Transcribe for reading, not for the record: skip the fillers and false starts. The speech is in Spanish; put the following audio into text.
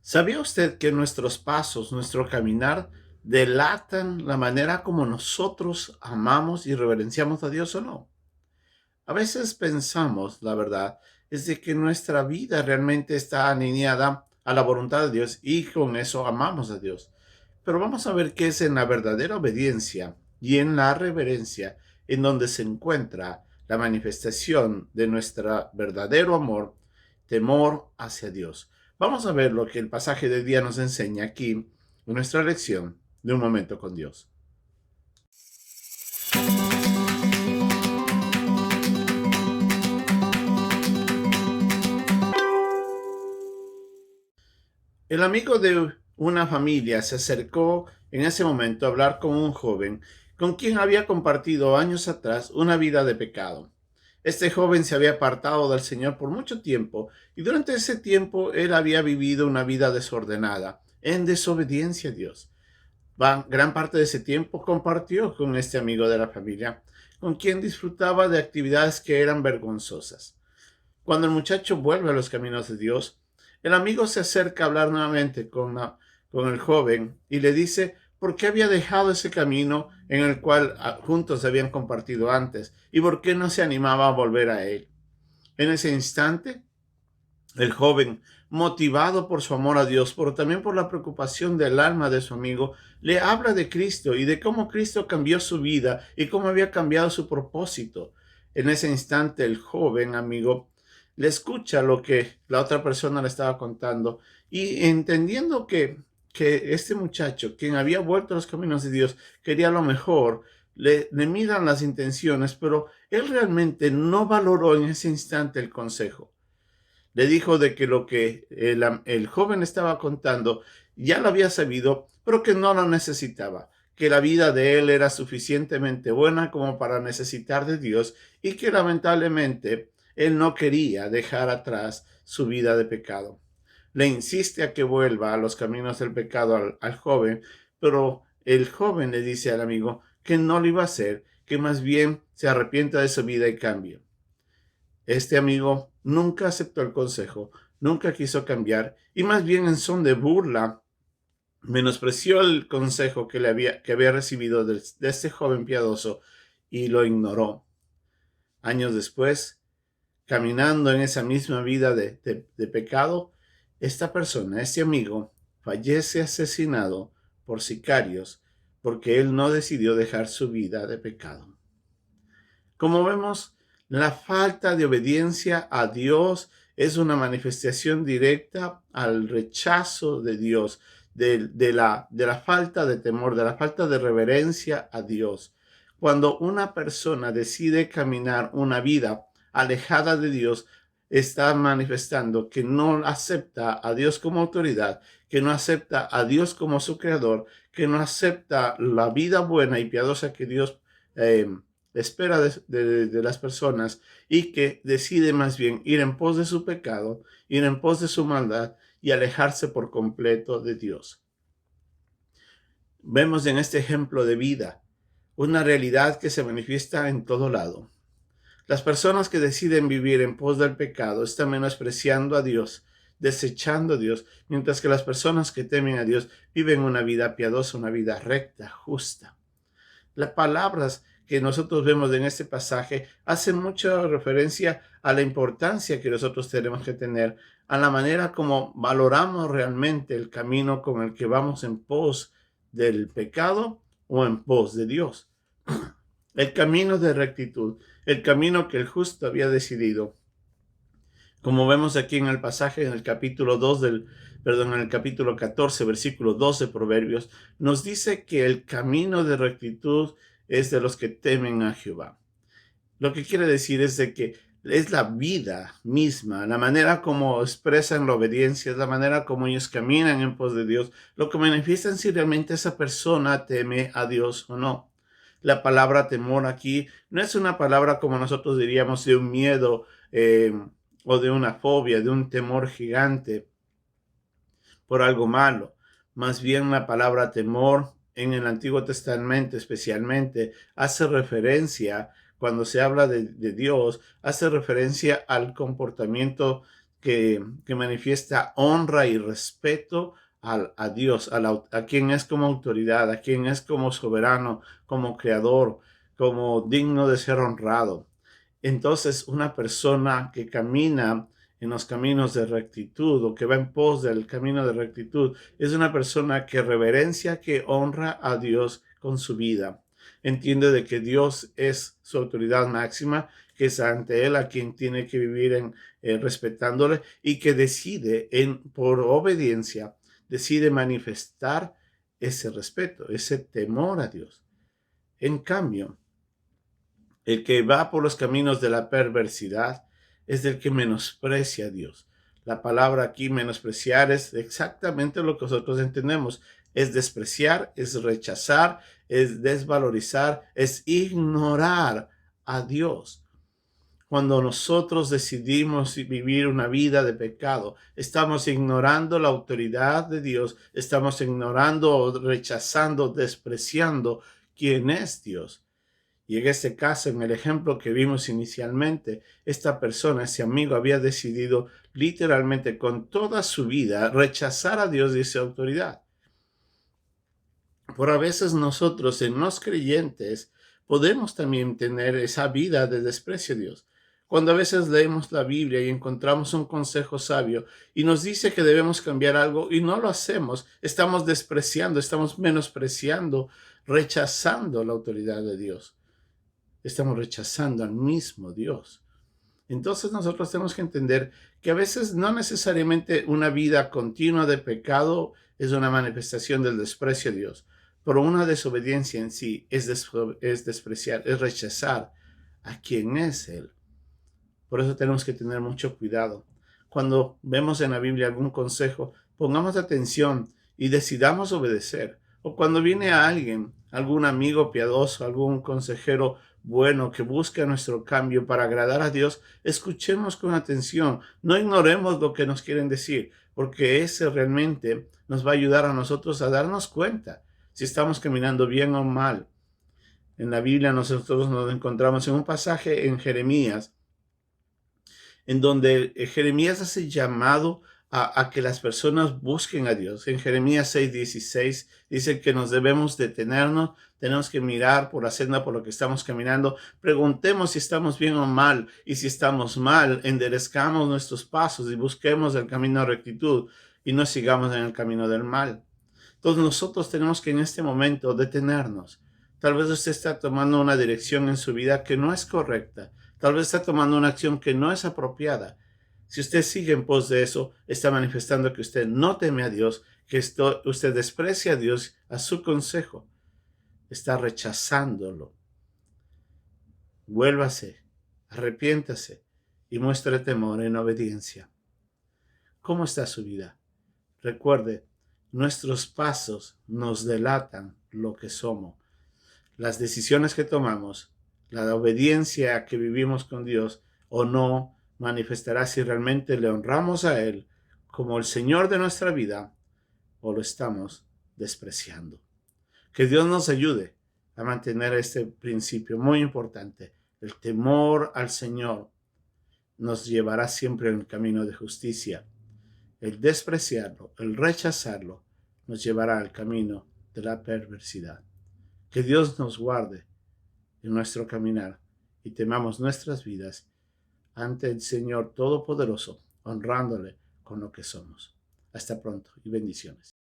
¿Sabía usted que nuestros pasos, nuestro caminar, delatan la manera como nosotros amamos y reverenciamos a Dios o no? A veces pensamos, la verdad, es de que nuestra vida realmente está alineada a la voluntad de Dios y con eso amamos a Dios. Pero vamos a ver qué es en la verdadera obediencia y en la reverencia en donde se encuentra la manifestación de nuestro verdadero amor, temor hacia Dios. Vamos a ver lo que el pasaje de día nos enseña aquí en nuestra lección de un momento con Dios. El amigo de una familia se acercó en ese momento a hablar con un joven con quien había compartido años atrás una vida de pecado. Este joven se había apartado del Señor por mucho tiempo y durante ese tiempo él había vivido una vida desordenada, en desobediencia a Dios. Gran parte de ese tiempo compartió con este amigo de la familia, con quien disfrutaba de actividades que eran vergonzosas. Cuando el muchacho vuelve a los caminos de Dios, el amigo se acerca a hablar nuevamente con el joven y le dice por qué había dejado ese camino en el cual juntos habían compartido antes y por qué no se animaba a volver a él. En ese instante, el joven, motivado por su amor a Dios, pero también por la preocupación del alma de su amigo, le habla de Cristo y de cómo Cristo cambió su vida y cómo había cambiado su propósito. En ese instante, el joven amigo le escucha lo que la otra persona le estaba contando y entendiendo que este muchacho, quien había vuelto a los caminos de Dios, quería lo mejor, le miran las intenciones, pero él realmente no valoró en ese instante el consejo. Le dijo de que lo que el joven estaba contando ya lo había sabido, pero que no lo necesitaba, que la vida de él era suficientemente buena como para necesitar de Dios y que lamentablemente él no quería dejar atrás su vida de pecado. Le insiste a que vuelva a los caminos del pecado al joven, pero el joven le dice al amigo que no lo iba a hacer, que más bien se arrepienta de su vida y cambie. Este amigo nunca aceptó el consejo, nunca quiso cambiar y más bien en son de burla menospreció el consejo que había recibido de este joven piadoso y lo ignoró. Años después, caminando en esa misma vida de pecado, esta persona, este amigo, fallece asesinado por sicarios porque él no decidió dejar su vida de pecado. Como vemos, la falta de obediencia a Dios es una manifestación directa al rechazo de Dios, de la falta de temor, de la falta de reverencia a Dios. Cuando una persona decide caminar una vida alejada de Dios, está manifestando que no acepta a Dios como autoridad, que no acepta a Dios como su creador, que no acepta la vida buena y piadosa que Dios eh, espera de las personas y que decide más bien ir en pos de su pecado, ir en pos de su maldad y alejarse por completo de Dios. Vemos en este ejemplo de vida una realidad que se manifiesta en todo lado. Las personas que deciden vivir en pos del pecado están menospreciando a Dios, desechando a Dios, mientras que las personas que temen a Dios viven una vida piadosa, una vida recta, justa. Las palabras que nosotros vemos en este pasaje hacen mucha referencia a la importancia que nosotros tenemos que tener, a la manera como valoramos realmente el camino con el que vamos en pos del pecado o en pos de Dios. El camino de rectitud, el camino que el justo había decidido. Como vemos aquí en el pasaje, en el capítulo 2 en el capítulo 14, versículo 2 de Proverbios, nos dice que el camino de rectitud es de los que temen a Jehová. Lo que quiere decir es de que es la vida misma, la manera como expresan la obediencia, es la manera como ellos caminan en pos de Dios, lo que manifiestan si realmente esa persona teme a Dios o no. La palabra temor aquí no es una palabra como nosotros diríamos de un miedo o de una fobia, de un temor gigante por algo malo. Más bien la palabra temor en el Antiguo Testamento especialmente hace referencia, cuando se habla de Dios, hace referencia al comportamiento que manifiesta honra y respeto a Dios, a quien es como autoridad, a quien es como soberano, como creador, como digno de ser honrado. Entonces, una persona que camina en los caminos de rectitud o que va en pos del camino de rectitud es una persona que reverencia, que honra a Dios con su vida. Entiende de que Dios es su autoridad máxima, que es ante Él a quien tiene que vivir respetándole, y que decide por obediencia, decide manifestar ese respeto, ese temor a Dios. En cambio, el que va por los caminos de la perversidad es el que menosprecia a Dios. La palabra aquí menospreciar es exactamente lo que nosotros entendemos. Es despreciar, es rechazar, es desvalorizar, es ignorar a Dios. Cuando nosotros decidimos vivir una vida de pecado, estamos ignorando la autoridad de Dios, estamos ignorando, rechazando, despreciando quién es Dios. Y en este caso, en el ejemplo que vimos inicialmente, esta persona, ese amigo, había decidido literalmente con toda su vida rechazar a Dios y su autoridad. Por a veces nosotros, en los creyentes, podemos también tener esa vida de desprecio a Dios. Cuando a veces leemos la Biblia y encontramos un consejo sabio y nos dice que debemos cambiar algo y no lo hacemos, estamos despreciando, estamos menospreciando, rechazando la autoridad de Dios. Estamos rechazando al mismo Dios. Entonces nosotros tenemos que entender que a veces no necesariamente una vida continua de pecado es una manifestación del desprecio a Dios, pero una desobediencia en sí es despreciar, es rechazar a quien es Él. Por eso tenemos que tener mucho cuidado. Cuando vemos en la Biblia algún consejo, pongamos atención y decidamos obedecer. O cuando viene a alguien, algún amigo piadoso, algún consejero bueno que busca nuestro cambio para agradar a Dios, escuchemos con atención. No ignoremos lo que nos quieren decir, porque ese realmente nos va a ayudar a nosotros a darnos cuenta si estamos caminando bien o mal. En la Biblia nosotros nos encontramos en un pasaje en Jeremías, en donde Jeremías hace llamado a que las personas busquen a Dios. En Jeremías 6:16 dice que nos debemos detenernos, tenemos que mirar por la senda por la que estamos caminando, preguntemos si estamos bien o mal, y si estamos mal, enderezcamos nuestros pasos y busquemos el camino de rectitud y no sigamos en el camino del mal. Entonces nosotros tenemos que en este momento detenernos. Tal vez usted está tomando una dirección en su vida que no es correcta. Tal vez está tomando una acción que no es apropiada. Si usted sigue en pos de eso, está manifestando que usted no teme a Dios, que usted desprecia a Dios, a su consejo. Está rechazándolo. Vuélvase, arrepiéntase y muestre temor en obediencia. ¿Cómo está su vida? Recuerde, nuestros pasos nos delatan lo que somos. Las decisiones que tomamos, la obediencia que vivimos con Dios o no, manifestará si realmente le honramos a Él como el Señor de nuestra vida o lo estamos despreciando. Que Dios nos ayude a mantener este principio muy importante. El temor al Señor nos llevará siempre en el camino de justicia. El despreciarlo, el rechazarlo, nos llevará al camino de la perversidad. Que Dios nos guarde en nuestro caminar y temamos nuestras vidas ante el Señor Todopoderoso, honrándole con lo que somos. Hasta pronto y bendiciones.